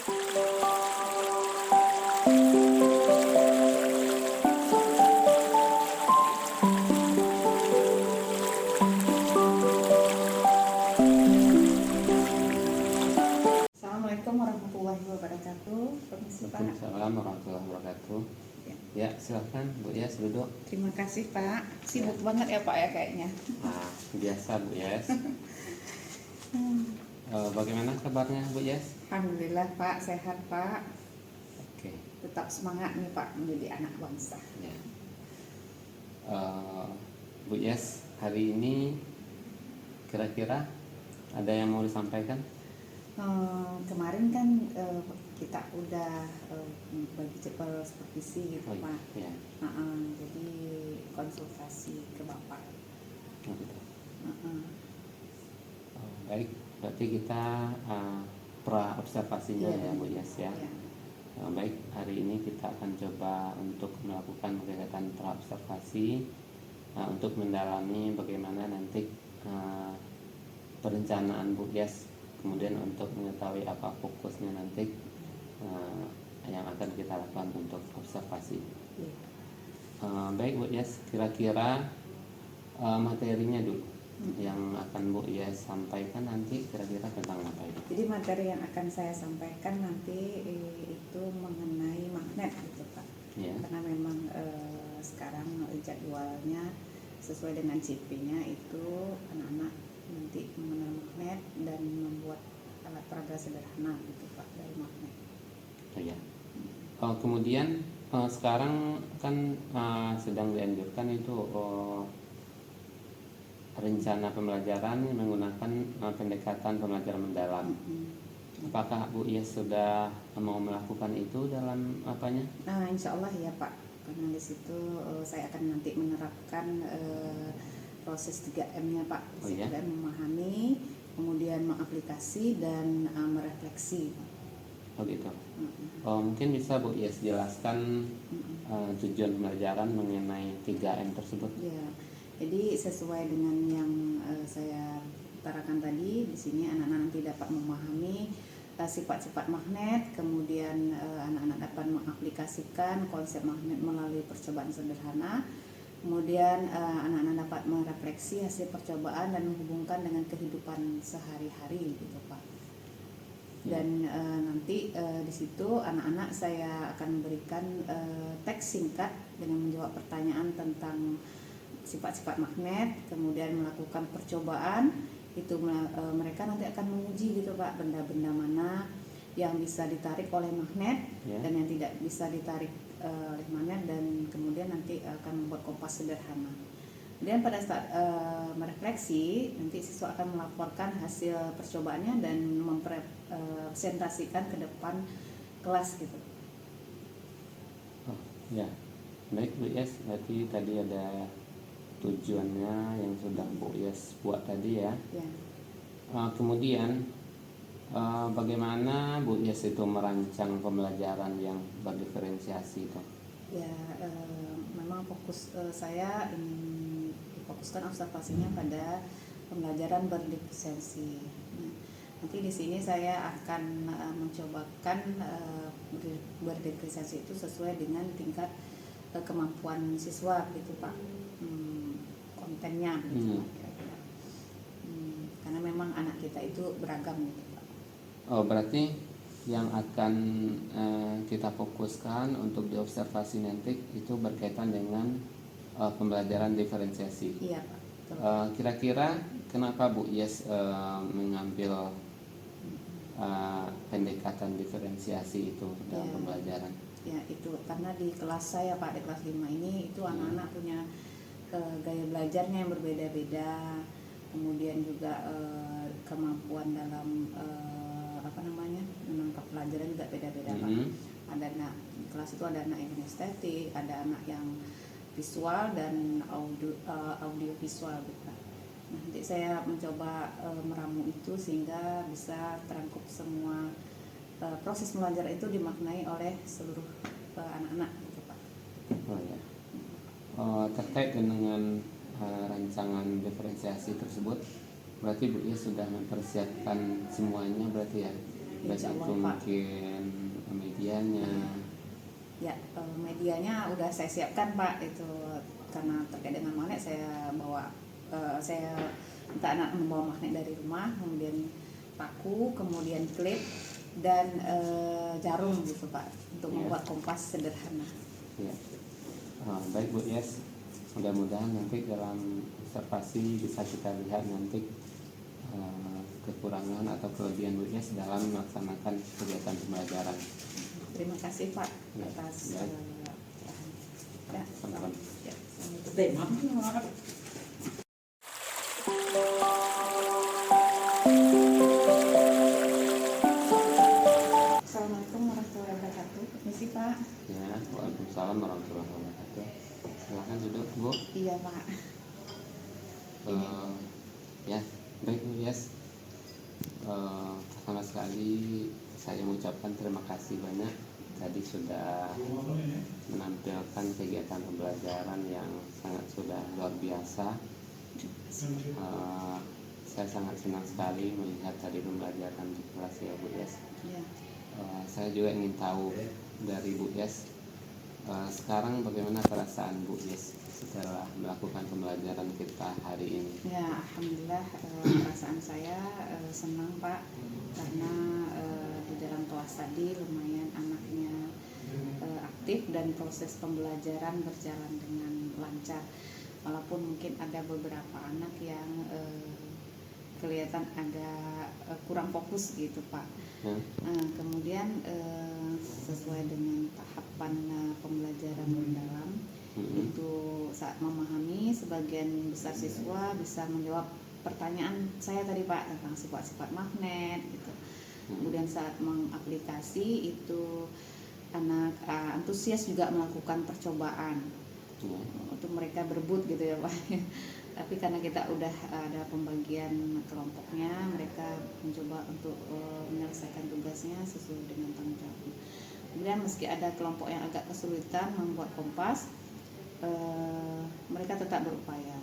Assalamualaikum warahmatullahi wabarakatuh. Permisi Pak. Waalaikumsalam warahmatullahi wabarakatuh. Ya, silakan Bu Yes duduk. Terima kasih Pak. Sibuk banget ya Pak ya kayaknya. Nah, biasa Bu Yes. Bagaimana kabarnya Bu Yes? Alhamdulillah Pak, sehat Pak. Oke. Tetap semangat nih Pak menjadi anak bangsa. Ya. Bu Yes, hari ini kira-kira ada yang mau disampaikan? Kemarin kan kita udah bagi cepel supervisi gitu Pak. Ya. Jadi konsultasi ke Bapak. Gitu. Baik, berarti kita pra observasinya ya Bu Yes ya. Baik, hari ini kita akan coba untuk melakukan kegiatan pra observasi untuk mendalami bagaimana nanti perencanaan Bu Yes, kemudian untuk mengetahui apa fokusnya nanti yang akan kita lakukan untuk observasi. Baik Bu Yes, kira-kira materinya dulu yang akan Bu Yes sampaikan nanti kira-kira tentang apa itu? Jadi materi yang akan saya sampaikan nanti itu mengenai magnet gitu Pak. Ya. Karena memang sekarang jadwalnya sesuai dengan CP-nya itu anak-anak nanti mengenal magnet dan membuat alat peraga sederhana gitu Pak dari magnet. Ya. Kemudian sekarang kan sedang dianjurkan itu rencana pembelajaran menggunakan pendekatan pembelajaran mendalam. Apakah Bu Yes sudah mau melakukan itu dalam apanya? Insya Allah ya Pak, karena di situ saya akan nanti menerapkan proses 3M-nya Pak. 3M memahami, kemudian mengaplikasi dan merefleksi. Oh gitu. Mungkin bisa Bu Yes jelaskan tujuan pembelajaran mengenai 3M tersebut. Ya. Jadi sesuai dengan yang saya utarakan tadi, di sini anak-anak nanti dapat memahami sifat-sifat magnet, kemudian anak-anak dapat mengaplikasikan konsep magnet melalui percobaan sederhana, kemudian anak-anak dapat merefleksi hasil percobaan dan menghubungkan dengan kehidupan sehari-hari gitu Pak. Dan nanti di situ anak-anak saya akan berikan teks singkat dengan menjawab pertanyaan tentang sifat-sifat magnet, kemudian melakukan percobaan. Itu mereka nanti akan menguji gitu Pak, benda-benda mana yang bisa ditarik oleh magnet dan yang tidak bisa ditarik oleh magnet, dan kemudian nanti akan membuat kompas sederhana. Kemudian pada saat merefleksi, nanti siswa akan melaporkan hasil percobaannya dan mempresentasikan ke depan kelas gitu. Ya, baik Bu Yes, berarti tadi ada tujuannya yang sudah Bu Yes buat tadi ya. Kemudian bagaimana Bu Yes itu merancang pembelajaran yang berdiferensiasi itu? Ya, memang fokus saya ingin difokuskan observasinya pada pembelajaran berdiferensiasi. Nanti di sini saya akan mencobakan berdiferensiasi itu sesuai dengan tingkat kemampuan siswa gitu Pak. Kontennya gitu kira-kira. Karena memang anak kita itu beragam gitu Pak. Berarti yang akan kita fokuskan untuk diobservasi nanti itu berkaitan dengan pembelajaran diferensiasi. Iya Pak. Kira-kira kenapa Bu Yes mengambil pendekatan diferensiasi itu dalam pembelajaran? Ya itu karena di kelas saya Pak, di kelas 5 ini itu anak-anak punya gaya belajarnya yang berbeda-beda, kemudian juga kemampuan dalam menangkap pelajaran juga beda-beda Pak. Ada anak di kelas itu, ada anak yang estetik, ada anak yang visual dan audio visual gitu. Nanti saya mencoba meramu itu sehingga bisa terangkup semua proses belajar itu dimaknai oleh seluruh anak-anak gitu Pak. Terkait dengan rancangan diferensiasi tersebut, berarti Bu Yes sudah mempersiapkan semuanya berarti ya? baik Insya itu Allah, Pak. mungkin medianya. Ya, medianya udah saya siapkan Pak, itu karena terkait dengan magnet saya bawa, saya minta anak membawa magnet dari rumah, kemudian paku, kemudian klip dan jarum gitu Pak, untuk Ya. membuat kompas sederhana. Ya. Baik Bu Yes, mudah-mudahan nanti dalam observasi bisa kita lihat nanti kekurangan atau kelebihan Bu Yes dalam melaksanakan kegiatan pembelajaran. Terima kasih Pak Ya, atas baik. ya, Sama-sama. ya. Assalamualaikum warahmatullahi wabarakatuh. Permisi Pak. Ya, Waalaikumsalam warahmatullahi wabarakatuh. Silakan duduk Bu. Iya Pak. Ya, baik Bu Yes. Pertama sekali saya mengucapkan terima kasih banyak tadi sudah menampilkan kegiatan pembelajaran yang sangat sudah luar biasa. Saya sangat senang sekali melihat tadi pembelajaran di kelas ya Bu Yes. Iya. Saya juga ingin tahu dari Bu Yes, sekarang bagaimana perasaan Bu Yes setelah melakukan pembelajaran kita hari ini? Ya, alhamdulillah perasaan saya senang Pak, karena di dalam kelas tadi lumayan anaknya aktif dan proses pembelajaran berjalan dengan lancar. Walaupun mungkin ada beberapa anak yang kelihatan agak kurang fokus gitu Pak. Ya. Kemudian sesuai dengan tahapan pembelajaran mendalam, itu saat memahami sebagian besar siswa bisa menjawab pertanyaan saya tadi Pak tentang sifat-sifat magnet gitu. Kemudian saat mengaplikasi itu anak antusias juga melakukan percobaan untuk mereka berebut gitu ya Pak. Tapi karena kita udah ada pembagian kelompoknya, mereka mencoba untuk menyelesaikan tugasnya sesuai dengan tanggung jawabnya. Kemudian meski ada kelompok yang agak kesulitan membuat kompas, mereka tetap berupaya.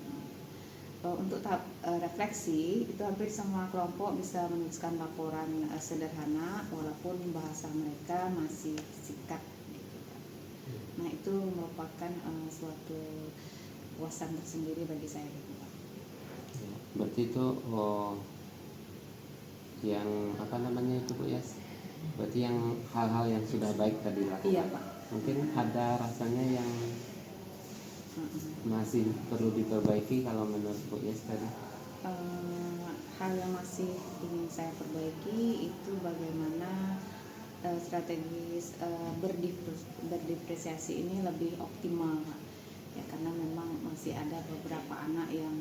Untuk tahap refleksi itu hampir semua kelompok bisa menuliskan laporan sederhana walaupun bahasa mereka masih singkat gitu. Nah itu merupakan suatu kepuasan tersendiri bagi saya gitu Pak. Berarti itu yang apa namanya itu Bu Yes? Berarti yang hal-hal yang sudah baik tadi dilakukan. Iya Pak. Mungkin ada rasanya yang masih perlu diperbaiki kalau menurut Bu Yes tadi? Hal yang masih ingin saya perbaiki itu bagaimana strategis berdiferensiasi ini lebih optimal Pak. Ya, karena memang masih ada beberapa anak yang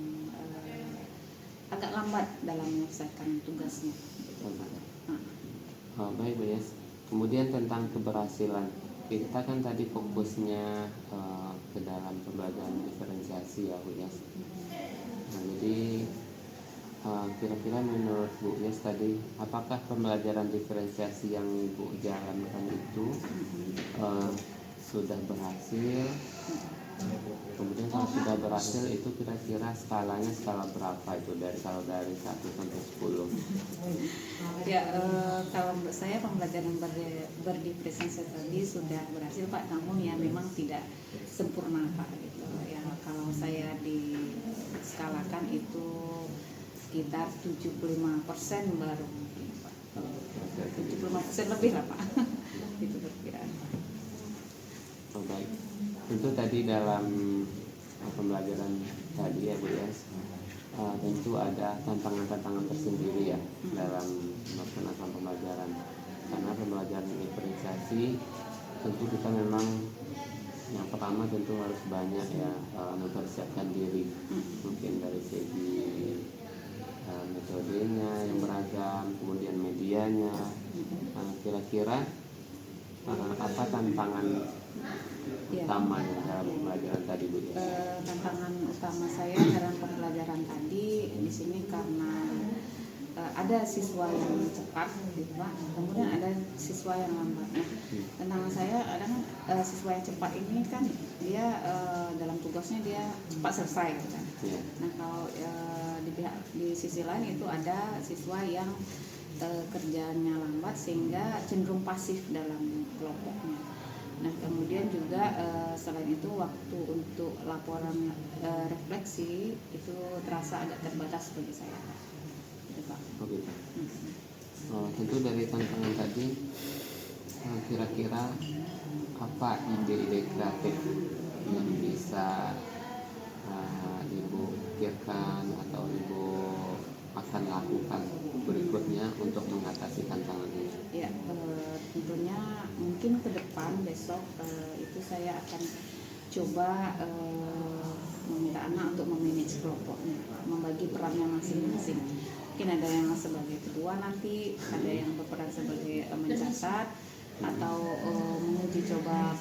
agak lambat dalam menyelesaikan tugasnya. Baik Bu Yes. Kemudian tentang keberhasilan, kita kan tadi fokusnya ke dalam pembelajaran diferensiasi ya Bu Yes. Nah, jadi kira-kira menurut Bu Yes tadi, apakah pembelajaran diferensiasi yang Ibu jalankan itu sudah berhasil? Kemudian kalau sudah berhasil itu kira-kira skalanya skala berapa itu dari 1 sampai 10? Ya, kalau menurut saya pembelajaran berdiferensiasi tadi sudah berhasil Pak, namun ya memang tidak sempurna Pak gitu. Ya kalau saya diskalakan itu sekitar 75% baru mungkin Pak. 75% lebih lah Pak. Itu perkiraan Pak. Oh, baik. Tentu tadi dalam pembelajaran tadi ya Bu Yes, tentu ada tantangan-tantangan tersendiri ya dalam melaksanakan pembelajaran. Karena pembelajaran diferensiasi tentu kita memang yang pertama tentu harus banyak ya mempersiapkan diri, mungkin dari segi metodenya yang beragam, kemudian medianya. Kira-kira apa tantangan utamanya dalam pembelajaran tadi Bu Yes? Tantangan utama saya dalam pembelajaran tadi di sini karena ada siswa yang cepat gitu Pak, kemudian ada siswa yang lambat. Nah, tantangan saya kadang siswa yang cepat ini kan dia dalam tugasnya dia cepat selesai gitu kan. Yeah. Nah kalau di sisi lain itu ada siswa yang kerjanya lambat sehingga cenderung pasif dalam kelompoknya. Nah kemudian juga selain itu waktu untuk laporan refleksi itu terasa agak terbatas bagi saya. Gitu, Pak. Oh gitu. Tentu dari tantangan tadi, kira-kira apa ide-ide kreatif yang bisa Ibu pikirkan atau Ibu akan lakukan berikutnya untuk mengatasi tantangan ini? Ya, tentunya mungkin ke depan besok itu saya akan coba meminta anak untuk memanage kelompoknya, membagi perannya masing-masing. Mungkin ada yang sebagai ketua nanti, ada yang berperan sebagai mencatat atau menguji coba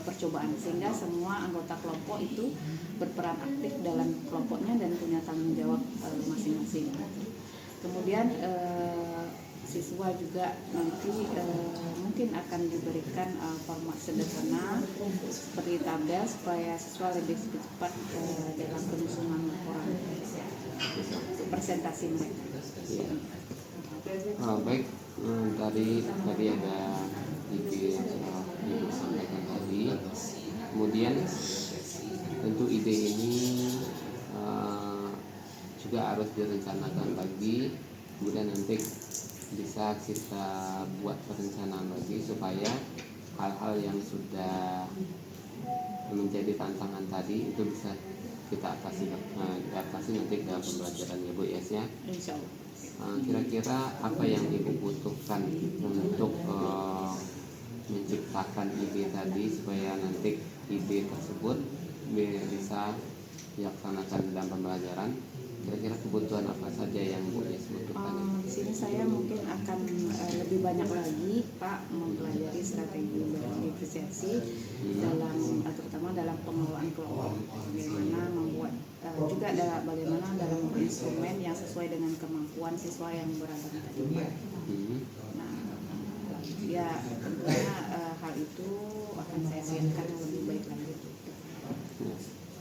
percobaan, sehingga semua anggota kelompok itu berperan aktif dalam kelompoknya dan punya tanggung jawab masing-masing. Kemudian siswa juga nanti mungkin akan diberikan format sederhana seperti tabel supaya siswa lebih cepat dalam penyusunan laporan untuk presentasi mereka. Baik, tadi ada ide yang sudah Ibu sampaikan tadi. Kemudian tentu ide ini juga harus direncanakan lagi, kemudian nanti bisa kita buat perencanaan lagi supaya hal-hal yang sudah menjadi tantangan tadi itu bisa kita atasi nanti dalam pembelajaran ya Bu Yes ya. Insya Allah. Kira-kira apa yang Ibu butuhkan untuk menciptakan ide tadi supaya nanti ide tersebut bisa dilaksanakan dalam pembelajaran? Kira-kira kebutuhan apa saja yang Bu Yes butuhkan? Di sini saya mungkin akan lebih banyak lagi Pak mempelajari strategi berdifferensiasi dalam terutama dalam pengelolaan kelompok. Bagaimana membuat juga bagaimana dalam instrumen yang sesuai dengan kemampuan siswa yang beragam tadi. Nah, ya tentunya hal itu akan saya siapkan lebih baik lagi.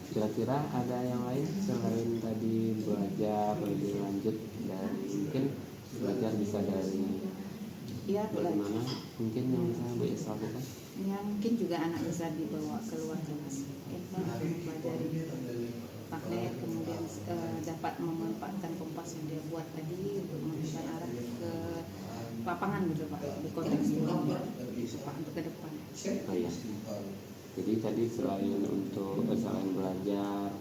Kira-kira ada yang lain selain tadi belajar lebih lanjut dan mungkin belajar bisa dari bagaimana mungkin yang bisa Bu Yes lakukan? Ya mungkin juga anak bisa dibawa keluar kelas, mempelajari magnet, kemudian dapat memanfaatkan kompas yang dia buat tadi untuk menunjukkan arah ke lapangan gitu Pak, di konteks itu Pak untuk ke depan. Oh iya. Jadi tadi selain belajar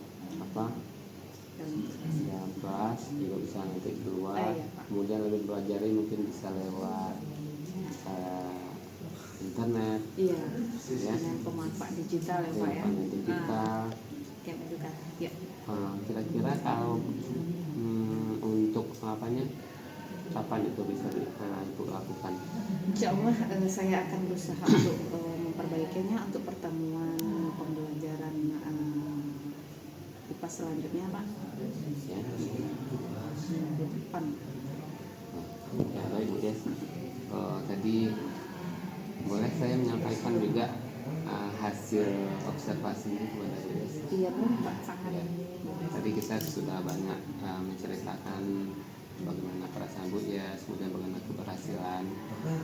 dalam kelas juga bisa nanti keluar, kemudian lebih pelajari mungkin bisa lewat internet, iya, ya, dengan pemanfaat digital ya Pak ya. Digital. Kayak edukasi. Ya. Kira-kira kalau untuk kapan itu bisa Ibu lakukan? Insya Allah saya akan berusaha untuk memperbaikinya untuk pertemuan pembelajaran IPA selanjutnya Pak. Ya. Depan. Ya baik Bu Yes. Tadi boleh saya menyampaikan juga hasil observasinya kepada Bu Yes? Iya Pak, sangat. Ya. Tadi kita sudah banyak menceritakan bagaimana perasaan Bu Yes, kemudian bagaimana keberhasilan,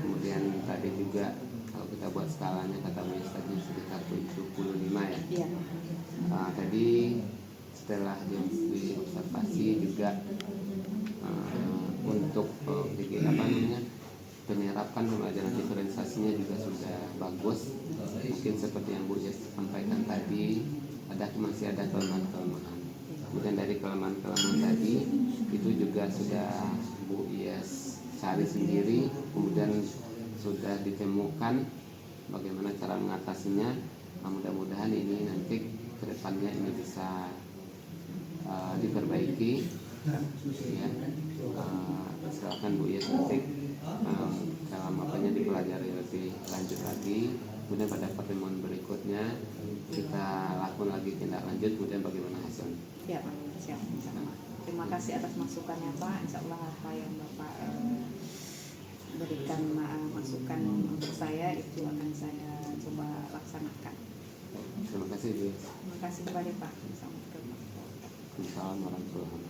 kemudian tadi juga kalau kita buat skalanya kata Bu Yes tadi sekitar 75 ya. Iya. Tadi setelah diobservasi juga untuk penyerapan pembelajaran diferensiasinya juga sudah bagus. Mungkin seperti yang Bu Yes sampaikan tadi, masih ada kelemahan-kelemahan. Kemudian dari kelemahan-kelemahan tadi itu juga sudah Bu Yes cari sendiri, kemudian sudah ditemukan bagaimana cara mengatasinya. Mudah-mudahan ini nanti kedepannya ini bisa diperbaiki. Ya, silakan Bu Yes nanti dalam dipelajari lebih lanjut lagi. Kemudian pada pertemuan berikutnya kita lakukan lagi tindak lanjut, kemudian bagaimana hasilnya. Ya Pak, siap. Terima kasih atas masukannya Pak. Insya Allah apa yang Bapak berikan masukan untuk saya itu akan saya coba laksanakan. Terima kasih Bu Yes. Terima kasih kembali Pak. Assalamualaikum. Assalamualaikum warahmatullahi wabarakatuh.